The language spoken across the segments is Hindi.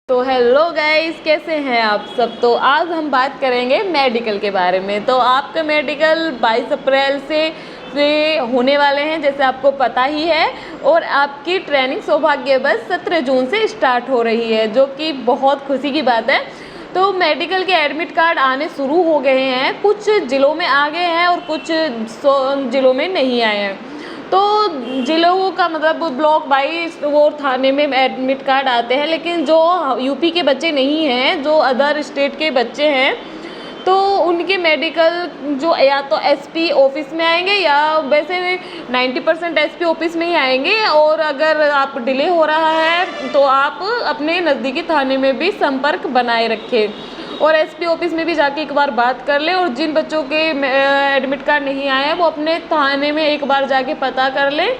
तो हेलो गाइस, कैसे हैं आप सब। तो आज हम बात करेंगे मेडिकल के बारे में। तो आपका मेडिकल 22 अप्रैल से होने वाले हैं, जैसे आपको पता ही है। और आपकी ट्रेनिंग सौभाग्य बस 17 जून से स्टार्ट हो रही है, जो कि बहुत खुशी की बात है। तो मेडिकल के एडमिट कार्ड आने शुरू हो गए हैं, कुछ ज़िलों में आ गए हैं और कुछ ज़िलों में नहीं आए हैं। तो जिलों का मतलब ब्लॉक वाइज वो थाने में एडमिट कार्ड आते हैं, लेकिन जो यूपी के बच्चे नहीं हैं, जो अदर स्टेट के बच्चे हैं, तो उनके मेडिकल जो या तो एसपी ऑफिस में आएंगे, या वैसे 90% एसपी ऑफिस में ही आएंगे। और अगर आप डिले हो रहा है तो आप अपने नज़दीकी थाने में भी संपर्क बनाए रखें, और एसपी ऑफिस में भी जाके एक बार बात कर लें। और जिन बच्चों के एडमिट कार्ड नहीं आए हैं, वो अपने थाने में एक बार जाके पता कर लें,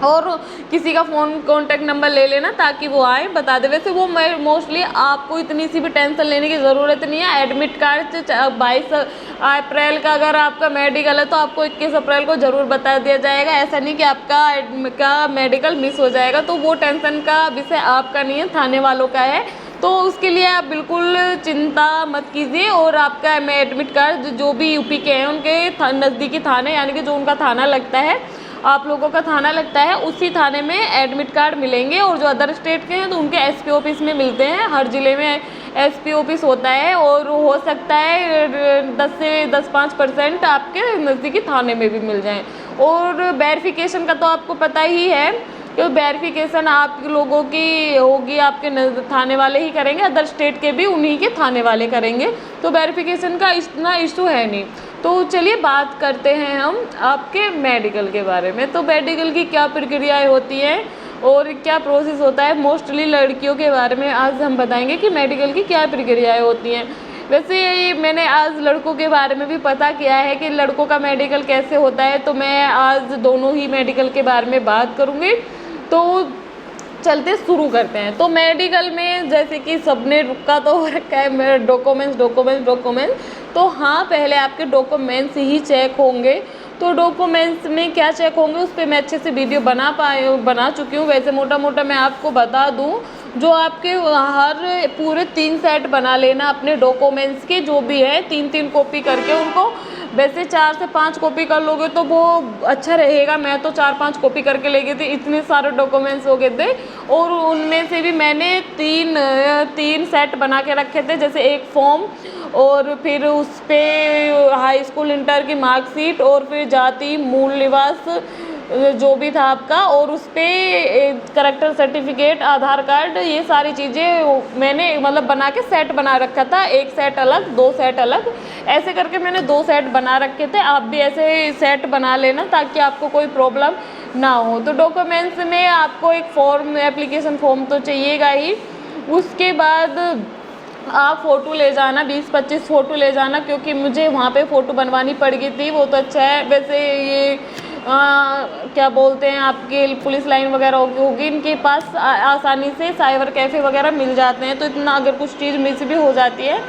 और किसी का फ़ोन कॉन्टैक्ट नंबर ले लेना ताकि वो आए बता दे। वैसे वो मोस्टली आपको इतनी सी भी टेंशन लेने की ज़रूरत नहीं है। एडमिट कार्ड 22 अप्रैल का अगर आपका मेडिकल है तो आपको 21 अप्रैल को ज़रूर बता दिया जाएगा। ऐसा नहीं कि आपका मेडिकल मिस हो जाएगा, तो वो टेंशन का विषय आपका नहीं है, थाने वालों का है। तो उसके लिए आप बिल्कुल चिंता मत कीजिए। और आपका एडमिट कार्ड जो भी यूपी के हैं, उनके नज़दीकी थाने, यानी कि जो उनका थाना लगता है, आप लोगों का थाना लगता है, उसी थाने में एडमिट कार्ड मिलेंगे। और जो अदर स्टेट के हैं तो उनके एसपी ऑफिस में मिलते हैं। हर ज़िले में एसपी ऑफिस होता है, और हो सकता है 10 से 10-5% आपके नज़दीकी थाने में भी मिल जाएं। और वेरिफिकेशन का तो आपको पता ही है, क्योंकि वेरिफिकेशन आप लोगों की होगी, आपके थाने वाले ही करेंगे, अदर स्टेट के भी उन्हीं के थाने वाले करेंगे। तो वेरिफिकेशन का इतना इशू है नहीं। तो चलिए बात करते हैं हम आपके मेडिकल के बारे में। तो मेडिकल की क्या प्रक्रियाएं होती हैं और क्या प्रोसेस होता है, मोस्टली लड़कियों के बारे में आज हम बताएंगे कि मेडिकल की क्या प्रक्रियाएं होती हैं। वैसे मैंने आज लड़कों के बारे में भी पता किया है कि लड़कों का मेडिकल कैसे होता है, तो मैं आज दोनों ही मेडिकल के बारे में बात करूँगी। तो चलते शुरू करते हैं। तो मेडिकल में जैसे कि सबने रुका तो रखा है डॉक्यूमेंट्स। तो हाँ, पहले आपके डॉक्यूमेंट्स ही चेक होंगे। तो डॉक्यूमेंट्स में क्या चेक होंगे उस पर मैं अच्छे से वीडियो बना चुकी हूँ। वैसे मोटा मोटा मैं आपको बता दूँ, जो आपके हर पूरे 3 सेट बना लेना अपने डॉक्यूमेंट्स के, जो भी है 3-3 कॉपी करके उनको। वैसे 4 से 5 कॉपी कर लोगे तो वो अच्छा रहेगा। मैं तो 4-5 कॉपी करके ले गई थी, इतने सारे डॉक्यूमेंट्स हो गए थे। और उनमें से भी मैंने 3 सेट बना के रखे थे, जैसे एक फॉर्म, और फिर उस पर हाई स्कूल इंटर की मार्कशीट, और फिर जाति मूल निवास जो भी था आपका, और उस पर करैक्टर सर्टिफिकेट, आधार कार्ड, ये सारी चीज़ें मैंने मतलब बना के सेट बना रखा था। एक सेट अलग, 2 सेट अलग, ऐसे करके मैंने 2 सेट बना रखे थे। आप भी ऐसे सेट बना लेना ताकि आपको कोई प्रॉब्लम ना हो। तो डॉक्यूमेंट्स में आपको एक फॉर्म, एप्लीकेशन फॉर्म तो चाहिएगा ही। उसके बाद आप फ़ोटो ले जाना, 20-25 फ़ोटो ले जाना, क्योंकि मुझे वहाँ पे फ़ोटो बनवानी पड़ गई थी। वो तो अच्छा है। वैसे ये क्या बोलते हैं, आपके पुलिस लाइन वगैरह होगी, इनके पास आसानी से साइबर कैफ़े वगैरह मिल जाते हैं। तो इतना अगर कुछ चीज़ मिस भी हो जाती है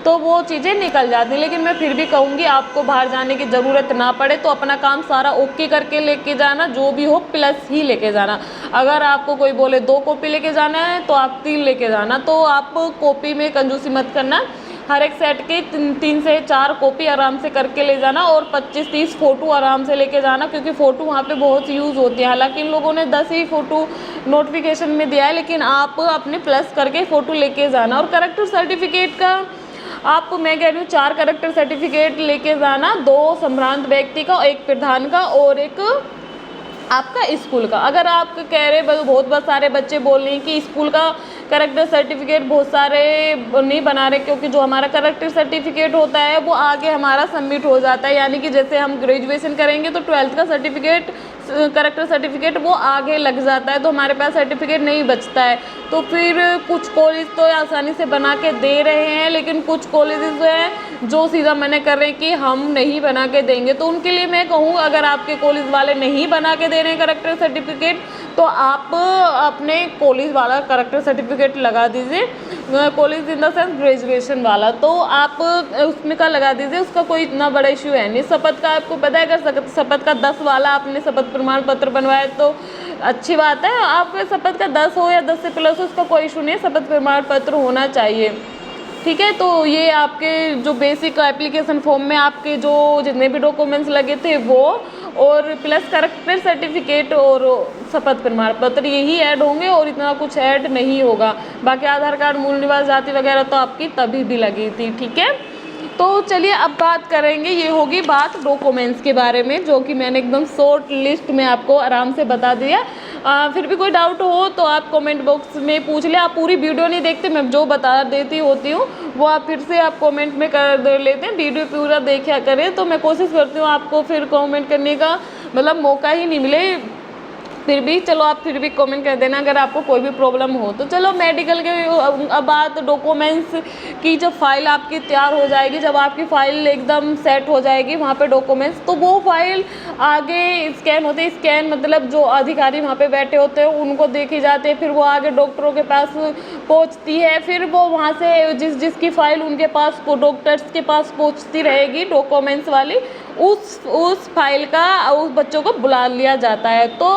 तो वो चीज़ें निकल जाती हैं। लेकिन मैं फिर भी कहूँगी, आपको बाहर जाने की ज़रूरत ना पड़े तो अपना काम सारा ओके करके लेके जाना, जो भी हो प्लस ही लेके जाना। अगर आपको कोई बोले 2 कॉपी लेके जाना है तो आप 3 लेके जाना। तो आप कॉपी में कंजूसी मत करना, हर एक सेट की 3 से 4 कॉपी आराम से करके ले जाना, और 25-30 फ़ोटो आराम से लेके जाना, क्योंकि फ़ोटो वहाँ पे बहुत यूज़ होती है। हालांकि इन लोगों ने 10 ही फ़ोटो नोटिफिकेशन में दिया है, लेकिन आप अपने प्लस करके फ़ोटो लेके जाना। और करैक्टर सर्टिफिकेट का मैं कह रही हूँ 4 करैक्टर सर्टिफिकेट लेके जाना, 2 संभ्रांत व्यक्ति का, 1 प्रधान का, और 1 आपका स्कूल का। अगर आप कह रहे बहुत सारे बच्चे बोल रहे हैं कि स्कूल का करैक्टर सर्टिफिकेट बहुत सारे नहीं बना रहे, क्योंकि जो हमारा करैक्टर सर्टिफिकेट होता है वो आगे हमारा सबमिट हो जाता है। यानी कि जैसे हम ग्रेजुएशन करेंगे तो 12th का सर्टिफिकेट, करैक्टर सर्टिफिकेट वो आगे लग जाता है, तो हमारे पास सर्टिफिकेट नहीं बचता है। तो फिर कुछ कॉलेज तो आसानी से बना के दे रहे हैं, लेकिन कुछ कॉलेजेस हैं जो सीधा मना कर रहे हैं कि हम नहीं बना के देंगे। तो उनके लिए मैं कहूँ, अगर आपके कॉलेज वाले नहीं बना के दे रहे हैं करैक्टर सर्टिफिकेट, तो आप अपने कॉलेज वाला करेक्टर सर्टिफिकेट लगा दीजिए, college in the sense graduation वाला, तो आप उसमें का लगा दीजिए, उसका कोई इतना बड़ा इशू है नहीं। शपथ का आपको पता है, अगर शपथ का 10 वाला आपने शपथ प्रमाण पत्र बनवाया तो अच्छी बात है, आपके शपथ का 10 हो या 10 से प्लस हो उसका कोई इशू नहीं है, शपथ प्रमाण पत्र होना चाहिए, ठीक है। तो ये आपके जो बेसिक एप्लीकेशन फॉर्म में आपके जो जितने भी डॉक्यूमेंट्स लगे थे वो, और प्लस करेक्टर सर्टिफिकेट और शपथ प्रमाण पत्र, यही ऐड होंगे और इतना कुछ ऐड नहीं होगा। बाकी आधार कार्ड, मूल निवास, जाति वगैरह तो आपकी तभी भी लगी थी, ठीक है। तो चलिए अब बात करेंगे, ये होगी बात डॉक्यूमेंट्स के बारे में, जो कि मैंने एकदम शॉर्ट लिस्ट में आपको आराम से बता दिया। फिर भी कोई डाउट हो तो आप कमेंट बॉक्स में पूछ ले। आप पूरी वीडियो नहीं देखते, मैं जो बता देती होती हूँ वो आप फिर से आप कमेंट में कर लेते हैं, वीडियो पूरा देखा करें। तो मैं कोशिश करती हूँ आपको फिर कमेंट करने का मतलब मौका ही नहीं मिले, फिर भी चलो आप फिर भी कमेंट कर देना अगर आपको कोई भी प्रॉब्लम हो। तो चलो मेडिकल के अब बात डॉक्यूमेंट्स की, जब फाइल आपकी तैयार हो जाएगी, जब आपकी फ़ाइल एकदम सेट हो जाएगी वहाँ पे डॉक्यूमेंट्स, तो वो फाइल आगे स्कैन होते हैं। स्कैन मतलब जो अधिकारी वहाँ पे बैठे होते हैं उनको देखी जाती है, फिर वो आगे डॉक्टरों के पास पहुँचती है, फिर वो वहाँ से जिसकी फ़ाइल उनके पास डॉक्टर्स के पास पहुँचती रहेगी डॉक्यूमेंट्स वाली, उस फाइल का उस बच्चों को बुला लिया जाता है। तो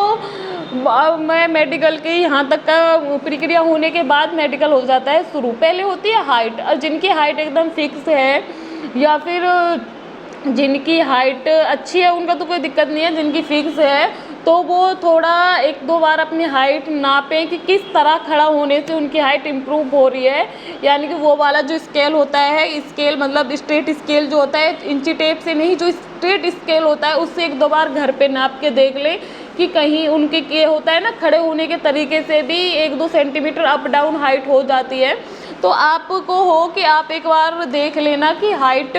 मैं मेडिकल के यहाँ तक का प्रक्रिया होने के बाद मेडिकल हो जाता है शुरू। पहले होती है हाइट, और जिनकी हाइट एकदम फिक्स है या फिर जिनकी हाइट अच्छी है उनका तो कोई दिक्कत नहीं है, जिनकी फिक्स है तो वो थोड़ा एक दो बार अपनी हाइट नापें कि किस तरह खड़ा होने से उनकी हाइट इम्प्रूव हो रही है। यानी कि वो वाला जो स्केल होता है, स्केल मतलब स्ट्रेट स्केल जो होता है, इंची टेप से नहीं, जो स्ट्रेट स्केल होता है उससे एक दो बार घर पे नाप के देख लें कि कहीं उनके ये होता है ना, खड़े होने के तरीके से भी 1-2 सेंटीमीटर अप डाउन हाइट हो जाती है। तो आपको हो कि आप एक बार देख लेना कि हाइट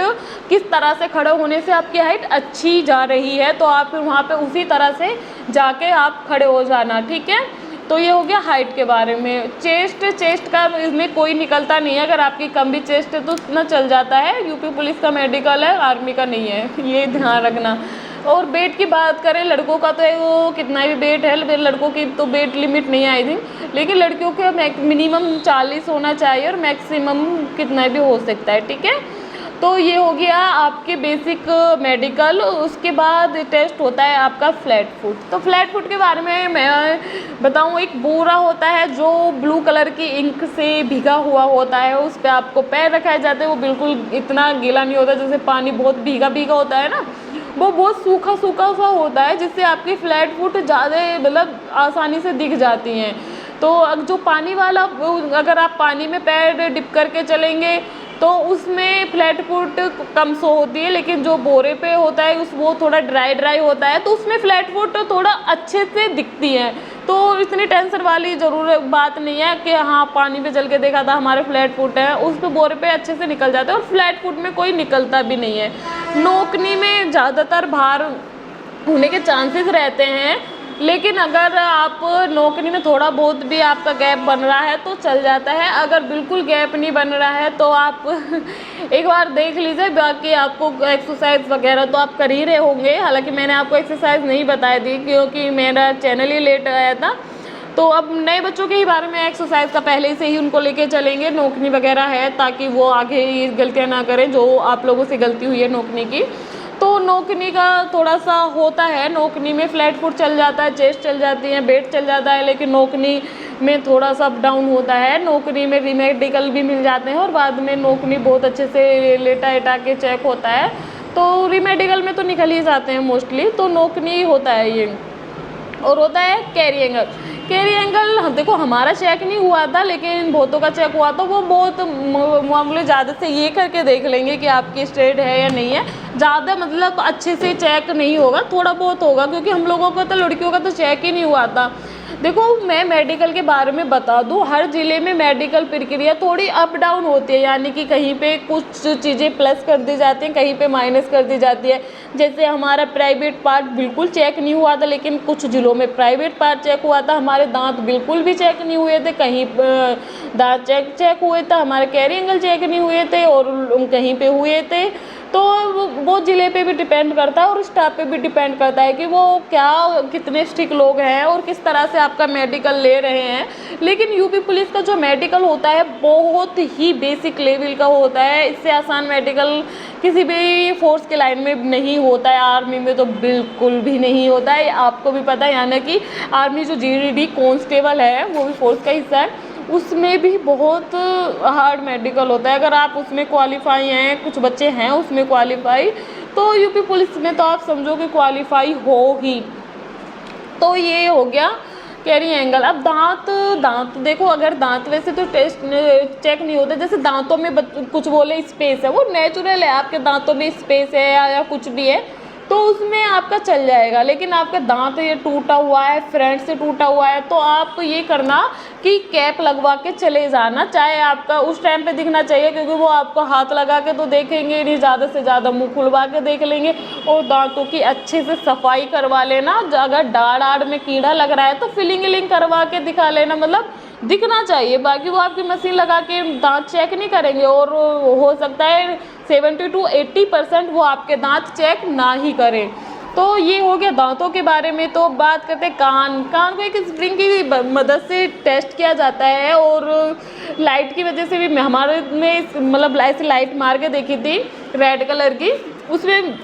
किस तरह से खड़े होने से आपकी हाइट अच्छी जा रही है, तो आप फिर वहाँ पे उसी तरह से जाके आप खड़े हो जाना, ठीक है। तो ये हो गया हाइट के बारे में। चेस्ट का इसमें कोई निकलता नहीं है, अगर आपकी कम भी चेस्ट है तो इतना चल जाता है, यूपी पुलिस का मेडिकल है, आर्मी का नहीं है, ये ध्यान रखना। और वेट की बात करें, लड़कों का तो वो कितना भी वेट है, लड़कों की तो वेट लिमिट नहीं आई थी, लेकिन लड़कियों के मिनिमम 40 होना चाहिए और मैक्सिमम कितना भी हो सकता है, ठीक है। तो ये हो गया आपके बेसिक मेडिकल। उसके बाद टेस्ट होता है आपका फ्लैट फुट। तो फ्लैट फुट के बारे में मैं बताऊँ, एक बोरा होता है जो ब्लू कलर की इंक से भीगा हुआ होता है, उस पर आपको पैर रखाए जाते हैं। वो बिल्कुल इतना गीला नहीं होता, जैसे पानी बहुत भीगा भीगा होता है ना, वो बहुत सूखा सूखा सा होता है, जिससे आपकी फ्लैट फुट ज़्यादा मतलब आसानी से दिख जाती हैं। तो जो पानी वाला, अगर आप पानी में पैर डिप करके चलेंगे तो उसमें फ्लैट फुट कम शो होती है, लेकिन जो बोरे पे होता है वो थोड़ा ड्राई होता है, तो उसमें फ्लैट फुट थोड़ा अच्छे से दिखती है। तो इतनी टेंशन वाली ज़रूर बात नहीं है कि हाँ पानी पे चल के देखा था हमारे फ्लैट फुट है, उस पे बोरे पे अच्छे से निकल जाते हैं, और फ्लैट फुट में कोई निकलता भी नहीं है। नोकनी में ज़्यादातर भार होने के चांसेस रहते हैं, लेकिन अगर आप नौकरी में थोड़ा बहुत भी आपका गैप बन रहा है तो चल जाता है। अगर बिल्कुल गैप नहीं बन रहा है तो आप एक बार देख लीजिए। बाकी आपको एक्सरसाइज वगैरह तो आप कर ही रहे होंगे, हालांकि मैंने आपको एक्सरसाइज नहीं बताई थी क्योंकि मेरा चैनल ही लेट आया था। तो अब नए बच्चों के ही बारे में एक्सरसाइज का पहले से ही उनको लेके चलेंगे, नौकरी वगैरह है, ताकि वो आगे ये गलतियाँ ना करें जो आप लोगों से गलती हुई है नौकरी की। तो नौकरी का थोड़ा सा होता है, नौकरी में फ्लैट फुट चल जाता है, चेस्ट चल जाती है, वेट चल जाता है, लेकिन नौकरी में थोड़ा सा अप डाउन होता है। नौकरी में रीमेडिकल भी मिल जाते हैं और बाद में नौकरी बहुत अच्छे से लेटा एटा के चेक होता है, तो रीमेडिकल में तो निकल ही जाते हैं मोस्टली। तो नौकरी होता है ये। और होता है कैरी एंगल। कैरी एंगल देखो हमारा चेक नहीं हुआ था, लेकिन बहुतों का चेक हुआ था। वो बहुत मामूली ज़्यादा से ये करके देख लेंगे कि आपकी स्ट्रेट है या नहीं है, ज़्यादा मतलब अच्छे से चेक नहीं होगा, थोड़ा बहुत होगा, क्योंकि हम लोगों का तो लड़कियों का तो चेक ही नहीं हुआ था। देखो मैं मेडिकल के बारे में बता दूं, हर ज़िले में मेडिकल प्रक्रिया थोड़ी अप डाउन होती है, यानी कि कहीं पे कुछ चीज़ें प्लस कर दी जाती हैं, कहीं पे माइनस कर दी जाती है। जैसे हमारा प्राइवेट पार्ट बिल्कुल चेक नहीं हुआ था, लेकिन कुछ ज़िलों में प्राइवेट पार्ट चेक हुआ था। हमारे दांत बिल्कुल भी चेक नहीं हुए थे, कहीं दांत चेक हुए थे, हमारे कैरी एंगल चेक नहीं हुए थे और कहीं पे हुए थे। तो वो ज़िले पे भी डिपेंड करता है और स्टाफ पे भी डिपेंड करता है कि वो क्या कितने स्ट्रिक्ट लोग हैं और किस तरह से आपका मेडिकल ले रहे हैं। लेकिन यूपी पुलिस का जो मेडिकल होता है बहुत ही बेसिक लेवल का होता है, इससे आसान मेडिकल किसी भी फोर्स के लाइन में नहीं होता है, आर्मी में तो बिल्कुल भी नहीं होता है। आपको भी पता है, यानी कि आर्मी जो जीडीडी कांस्टेबल है वो भी फोर्स का हिस्सा है, उसमें भी बहुत हार्ड मेडिकल होता है। अगर आप उसमें क्वालिफाई हैं, कुछ बच्चे हैं उसमें क्वालिफाई, तो यूपी पुलिस में तो आप समझो कि क्वालिफाई हो ही। तो ये हो गया कैरी एंगल। अब दांत देखो, अगर दांत वैसे तो टेस्ट चेक नहीं होता, जैसे दांतों में कुछ बोले स्पेस है, वो नेचुरल है, आपके दांतों में स्पेस है या कुछ भी है तो उसमें आपका चल जाएगा। लेकिन आपका दांत ये टूटा हुआ है, फ्रंट से टूटा हुआ है, तो आप ये करना कि कैप लगवा के चले जाना, चाहे आपका उस टाइम पे दिखना चाहिए, क्योंकि वो आपको हाथ लगा के तो देखेंगे नहीं, ज़्यादा से ज़्यादा मुंह खुलवा के देख लेंगे। और दांतों की अच्छे से सफाई करवा लेना, अगर दाढ़ आड़ में कीड़ा लग रहा है तो फिलिंग करवा के दिखा लेना, मतलब दिखना चाहिए। बाकी वो आपकी मशीन लगा के दांत चेक नहीं करेंगे और हो सकता है 70 to 80% वो आपके दांत चेक ना ही करें। तो ये हो गया दांतों के बारे में। तो बात करते हैं कान को एक स्प्रिंग की मदद से टेस्ट किया जाता है और लाइट की वजह से भी हमारे में मतलब ऐसे लाइट मार के देखी थी रेड कलर की, उसमें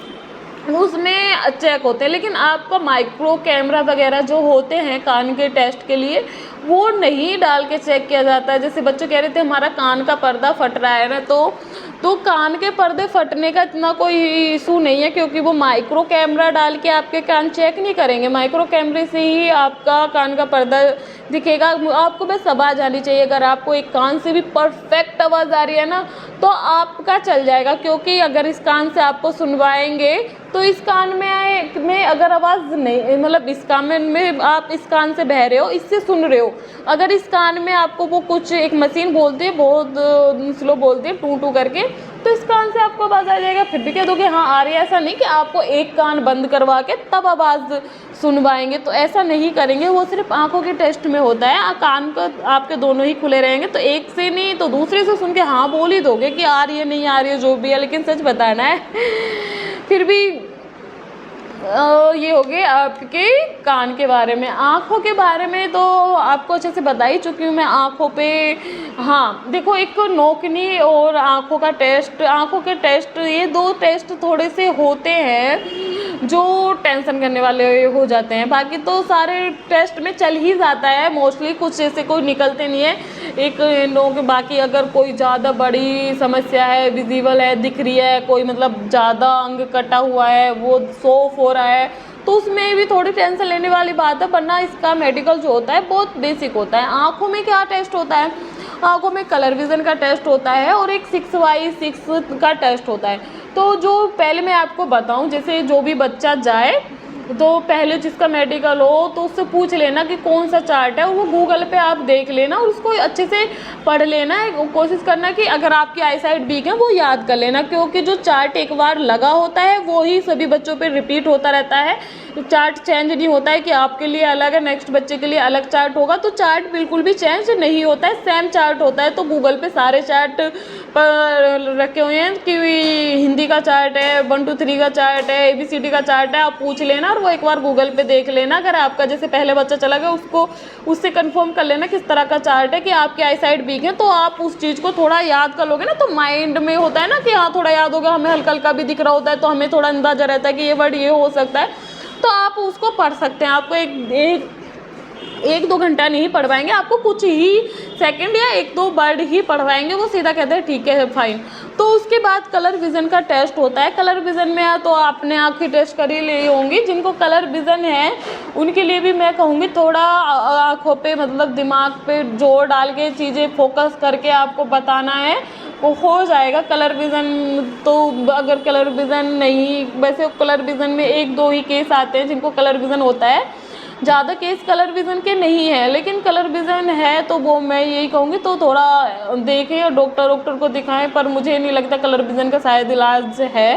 चेक होते हैं। लेकिन आपका माइक्रो कैमरा वगैरह जो होते हैं कान के टेस्ट के लिए वो नहीं डाल के चेक किया जाता है। जैसे बच्चे कह रहे थे हमारा कान का पर्दा फट रहा है ना, तो कान के पर्दे फटने का इतना कोई इशू नहीं है, क्योंकि वो माइक्रो कैमरा डाल के आपके कान चेक नहीं करेंगे। माइक्रो कैमरे से ही आपका कान का पर्दा दिखेगा। आपको बस आवाज़ आनी चाहिए। अगर आपको एक कान से भी परफेक्ट आवाज़ आ रही है ना तो आपका चल जाएगा, क्योंकि अगर इस कान से आपको सुनवाएंगे तो इस कान में अगर आवाज़ नहीं, मतलब इस कान में आप इस कान से बह रहे हो, इससे सुन रहे हो, अगर इस कान में आपको वो कुछ एक मशीन बोलती है, बहुत स्लो बोलती है, टू टू करके, तो इस कान से आपको आवाज़ आ जाएगा। फिर भी कह दो कि हाँ आ रही है, ऐसा नहीं कि आपको एक कान बंद करवा के तब आवाज़ सुनवाएंगे, तो ऐसा नहीं करेंगे। वो सिर्फ आंखों के टेस्ट में होता है। कान को आपके दोनों ही खुले रहेंगे, तो एक से नहीं तो दूसरे से सुन के हाँ बोल ही दोगे कि आ रही है नहीं आ रही है जो भी है, लेकिन सच बताना है। फिर भी ये हो गए आपके कान के बारे में। आँखों के बारे में तो आपको अच्छे से बता ही चुकी हूँ मैं। आँखों पे हाँ देखो, एक नोकनी और आँखों के टेस्ट ये दो टेस्ट थोड़े से होते हैं जो टेंशन करने वाले हो जाते हैं। बाकी तो सारे टेस्ट में चल ही जाता है मोस्टली, कुछ जैसे कोई निकलते नहीं है एक नोक। बाकी अगर कोई ज़्यादा बड़ी समस्या है, विजिबल है, दिख रही है, कोई मतलब ज़्यादा अंग कटा हुआ है, वो सोफ हो रहा है, तो उसमें भी थोड़ी टेंशन लेने वाली बात है। वरना इसका मेडिकल जो होता है बहुत बेसिक होता है। आँखों में क्या टेस्ट होता है? आँखों में कलर विज़न का टेस्ट होता है और एक 6x6 का टेस्ट होता है। तो जो पहले मैं आपको बताऊं, जैसे जो भी बच्चा जाए तो पहले जिसका मेडिकल हो तो उससे पूछ लेना कि कौन सा चार्ट है, और वो गूगल पे आप देख लेना और उसको अच्छे से पढ़ लेना है। कोशिश करना कि अगर आपकी आई साइट वीक है वो याद कर लेना, क्योंकि जो चार्ट एक बार लगा होता है वो ही सभी बच्चों पे रिपीट होता रहता है। चार्ट चेंज नहीं होता है कि आपके लिए अलग है नेक्स्ट बच्चे के लिए अलग चार्ट होगा, तो चार्ट बिल्कुल भी चेंज नहीं होता है, सेम चार्ट होता है। तो गूगल पे सारे चार्ट पर रखे हुए हैं कि हिंदी का चार्ट है, 1 2 3 का चार्ट है, ABCD का चार्ट है, आप पूछ लेना और वो एक बार गूगल पे देख लेना। अगर आपका जैसे पहले बच्चा चला गया उसको उससे कंफर्म कर लेना किस तरह का चार्ट है कि आपकी आई साइट वीक है, तो आप उस चीज़ को थोड़ा याद कर लोगे ना, तो माइंड में होता है ना कि हाँ थोड़ा याद होगा। हमें हल्का हल्का भी दिख रहा होता है तो हमें थोड़ा अंदाजा रहता है कि ये वर्ड ये हो सकता है, तो आप उसको पढ़ सकते हैं। आपको एक दो घंटा नहीं पढ़ पाएंगे, आपको कुछ ही सेकंड या 1-2 वर्ड ही पढ़वाएंगे, वो सीधा कहते हैं ठीक है फाइन। तो उसके बाद कलर विज़न का टेस्ट होता है। कलर विज़न में तो आपने आँखें टेस्ट कर ही ली होंगी। जिनको कलर विज़न है उनके लिए भी मैं कहूँगी थोड़ा आँखों पे मतलब दिमाग पे जोर डाल के चीज़ें फोकस करके आपको बताना है, वो हो जाएगा। कलर विज़न तो अगर कलर विज़न नहीं, वैसे कलर विज़न में 1-2 ही केस आते हैं जिनको कलर विज़न होता है, ज़्यादा केस कलर विज़न के नहीं है। लेकिन कलर विज़न है तो वो मैं यही कहूँगी तो थोड़ा देखें और डॉक्टर को दिखाएं, पर मुझे नहीं लगता कलर विज़न का शायद इलाज है।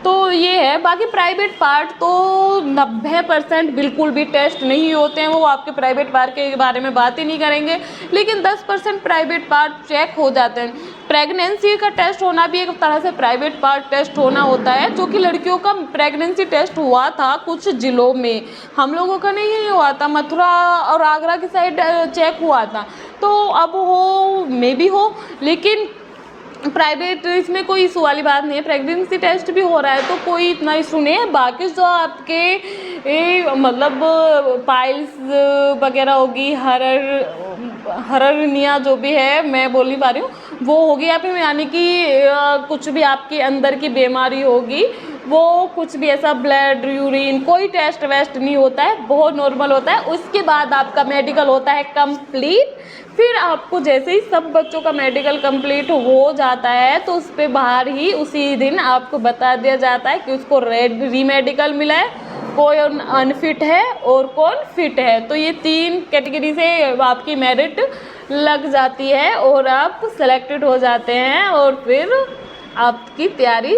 तो ये है। बाकी प्राइवेट पार्ट तो 90% बिल्कुल भी टेस्ट नहीं होते हैं, वो आपके प्राइवेट पार्ट के बारे में बात ही नहीं करेंगे। लेकिन 10% प्राइवेट पार्ट चेक हो जाते हैं। प्रेगनेंसी का टेस्ट होना भी एक तरह से प्राइवेट पार्ट टेस्ट होना होता है, जो कि लड़कियों का प्रेगनेंसी टेस्ट हुआ था कुछ जिलों में, हम लोगों का नहीं हुआ था, मथुरा और आगरा की साइड चेक हुआ था। तो अब हो मे भी हो, लेकिन प्राइवेट इसमें कोई इशू वाली बात नहीं है, प्रेगनेंसी टेस्ट भी हो रहा है तो कोई इतना इशू नहीं है। बाकी जो आपके मतलब पाइल्स वगैरह होगी, हरनिया जो भी है मैं बोल नहीं पा रही हूँ, वो होगी या फिर यानी कि कुछ भी आपके अंदर की बीमारी होगी, वो कुछ भी ऐसा ब्लड यूरिन कोई टेस्ट वेस्ट नहीं होता है, बहुत नॉर्मल होता है। उसके बाद आपका मेडिकल होता है कंप्लीट। फिर आपको जैसे ही सब बच्चों का मेडिकल कंप्लीट हो जाता है तो उस पे बाहर ही उसी दिन आपको बता दिया जाता है कि उसको री मेडिकल मिला है, कौन अनफिट है और कौन फिट है। तो ये 3 कैटेगरी से आपकी मेरिट लग जाती है और आप सेलेक्टेड हो जाते हैं और फिर आपकी तैयारी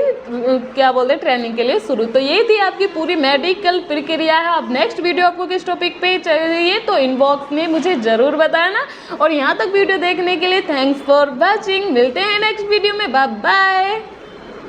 क्या बोलते हैं ट्रेनिंग के लिए शुरू। तो ये थी आपकी पूरी मेडिकल प्रक्रिया है। अब नेक्स्ट वीडियो आपको किस टॉपिक पे चाहिए तो इनबॉक्स में मुझे ज़रूर बताना। और यहाँ तक वीडियो देखने के लिए थैंक्स फॉर वॉचिंग। मिलते हैं नेक्स्ट वीडियो में, बाय बाय।